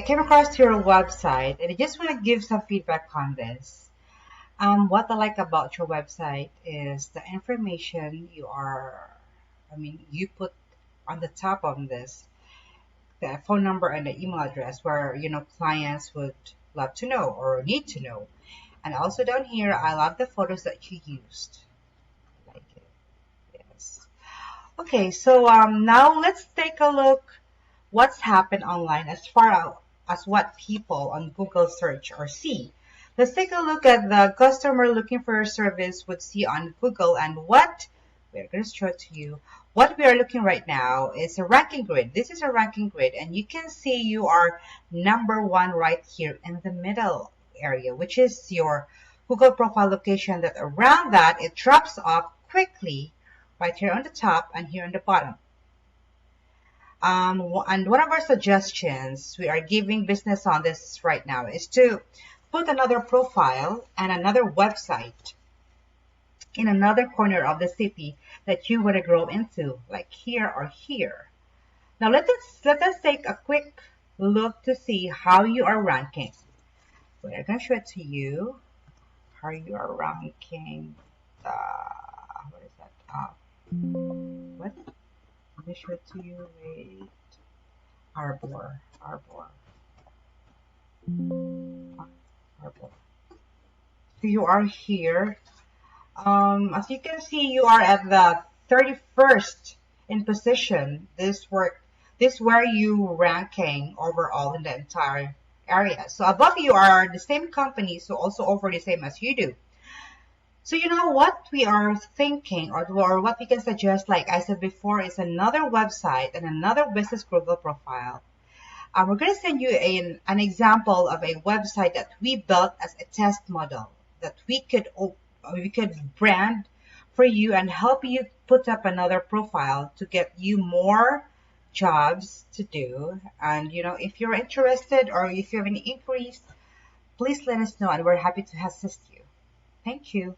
I came across your website and I just want to give some feedback on this. What I like about your website is the information you put on the top of this, the phone number and the email address where, clients would love to know or need to know. And also down here, I love the photos that you used. I like it. Yes. Okay, so now let's take a look what's happened online as far as what people on Google search or see. Let's take a look at the customer looking for a service would see on Google, and what we're going to show it to you. What we are looking right now is a ranking grid. This is a ranking grid, and you can see you are number one right here in the middle area, which is your Google profile location. That around that, it drops off quickly right here on the top and here on the bottom. And one of our suggestions we are giving business on this right now is to put another profile and another website in another corner of the city that you want to grow into, like here or here. Now let us take a quick look to see how you are ranking. We're going to show it to you how you are ranking. What is that? What? Let me show it to you. Wait. Arbor. So you are here. As you can see, you are at the 31st in position. This where you ranking overall in the entire area. So above you are the same companies who also offer the same as you do. So you know what we are thinking, or what we can suggest, like I said before, is another website and another business Google profile. We're going to send you an example of a website that we built as a test model that we could brand for you and help you put up another profile to get you more jobs to do. And if you're interested or if you have any inquiries, please let us know and we're happy to assist you. Thank you.